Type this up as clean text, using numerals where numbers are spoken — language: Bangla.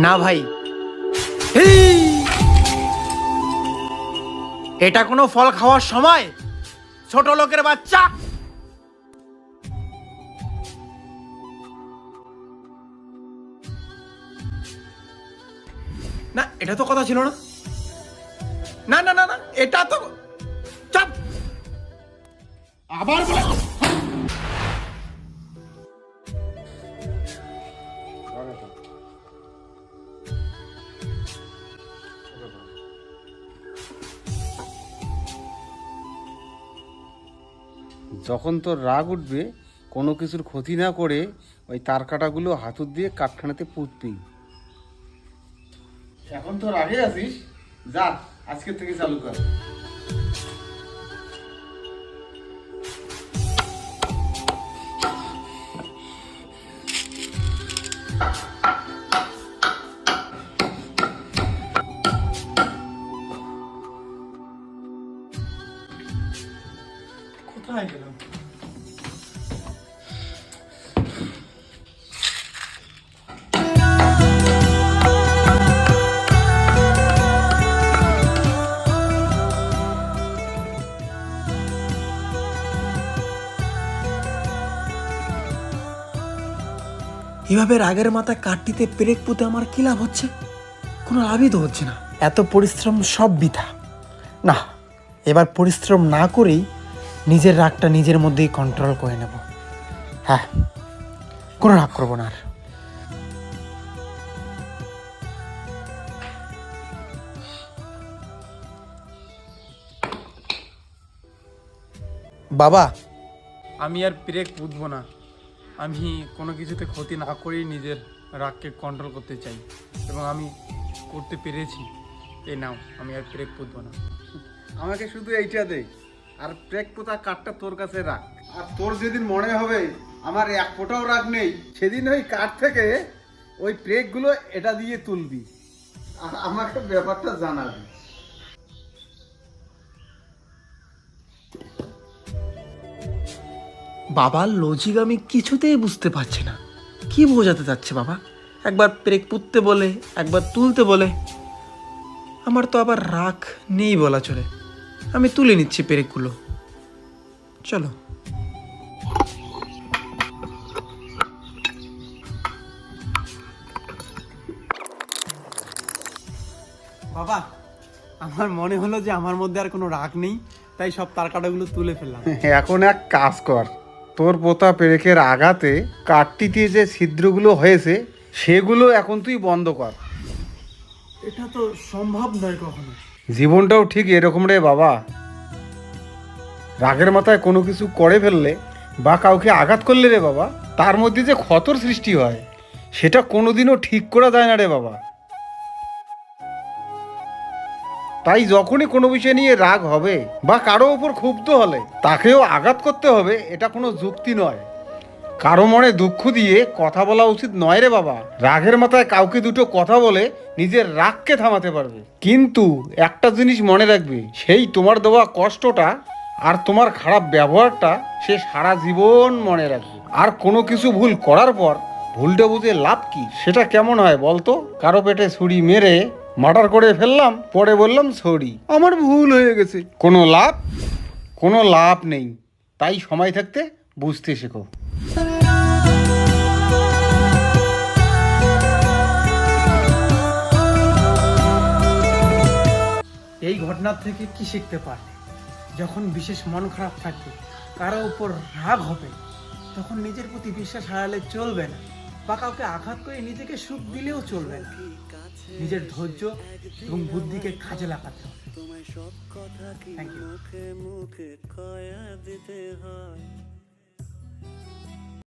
না ভাই, এটা কোনো ফল খাওয়ার সময়? ছোট লোকের বাচ্চা। না, এটা তো কথা ছিল না। না না না না, এটা তো চাপ। আবার বলে যখন তোর রাগ উঠবে, কোনো কিছুর ক্ষতি না করে ওই তার কাটাগুলো হাতুড় দিয়ে কাঠখানাতে পুঁতবি। এখন তো রাগে আছিস, যা আজকের থেকে চালু কর। কোথায় গেলাম? এভাবে রাগের মাথায় কাঠটিতে পেরেক পুঁতে আমার কি লাভ হচ্ছে? কোনো লাভই তো হচ্ছে না। এত পরিশ্রম সব বৃথা। না, এবার পরিশ্রম না করেই নিজের রাগটা নিজের মধ্যেই কন্ট্রোল করে নেব। হ্যাঁ, কোনো রাগ করবো না আর। বাবা, আমি আর ব্রেক বুঝবো না। আমি কোনো কিছুতে ক্ষতি না করেই নিজের রাগকে কন্ট্রোল করতে চাই, এবং আমি করতে পেরেছি। এই নাও, আমি আর ব্রেক বুঝবো না। আমাকে শুধু এইটা দে, আর ব্রেক পোতা কাঠটা তোর কাছে রাখ। আর তোর যেদিন মনে হবে আমার এক ফোঁটাও রাগ নেই, সেদিন ওই কাঠ থেকে ওই ব্রেকগুলো এটা দিয়ে তুলবি আর আমাকে ব্যাপারটা জানাবি। বাবার লজিক আমি কিছুতেই বুঝতে পারছি না। কি বোঝাতে চাচ্ছে বাবা? একবার পেরেক পুঁততে বলে, একবার তুলতে বলে। আমার তো আবার রাগ নেই বলা চলে। আমি তুলে নিচ্ছি পেরেকগুলো। চলো। বাবা, আমার মনে হলো যে আমার মধ্যে আর কোনো রাগ নেই, তাই সব তার কাটাগুলো তুলে ফেললাম। এখন এক কাজ কর, তোর পোতা পেরেকের আঘাতে কাঠটিতে যে ছিদ্রগুলো হয়েছে সেগুলো এখন তুই বন্ধ কর। এটা তো সম্ভব নয় কখনো। জীবনটাও ঠিক এরকম রে বাবা। রাগের মাথায় কোনো কিছু করে ফেললে বা কাউকে আঘাত করলে রে বাবা, তার মধ্যে যে ক্ষতর সৃষ্টি হয় সেটা কোনোদিনও ঠিক করা যায় না রে বাবা। তাই যখনই কোনো বিষয় নিয়ে রাগ হবে বা কারো ওপর ক্ষুব্ধ হলে তাকেও আঘাত করতে হবে, এটা কোনো যুক্তি নয়। কারো মনে দুঃখ দিয়ে কথা বলা উচিত নয় রে বাবা। রাগের মাথায় কাউকে দুটো কথা বলে নিজের রাগকে থামাতে পারবে, কিন্তু একটা জিনিস মনে রাখবে, সেই তোমার দেওয়া কষ্টটা আর তোমার খারাপ ব্যবহারটা সে সারা জীবন মনে রাখবে। আর কোনো কিছু ভুল করার পর ভুলটা বুঝে লাভ কি? সেটা কেমন হয় বলতো? কারো পেটে ছুরি মেরে মার্ডার করে ফেললাম, পরে বললাম সরি, আমার ভুল হয়ে গেছে। কোনো লাভ নেই। তাই সময় থাকতে বুঝতে শেখো। এই ঘটনার থেকে কি শিখতে পারলে? যখন বিশেষ মন খারাপ থাকবে, কারো উপর রাগ হবে, তখন নিজের প্রতি বিশ্বাস হারালে চলবে না, বা কাউকে আঘাত করে নিজেকে সুখ দিলেও চলবে না। নিজের ধৈর্য এবং বুদ্ধিকে কাজে লাগাতে হবে। Thank you.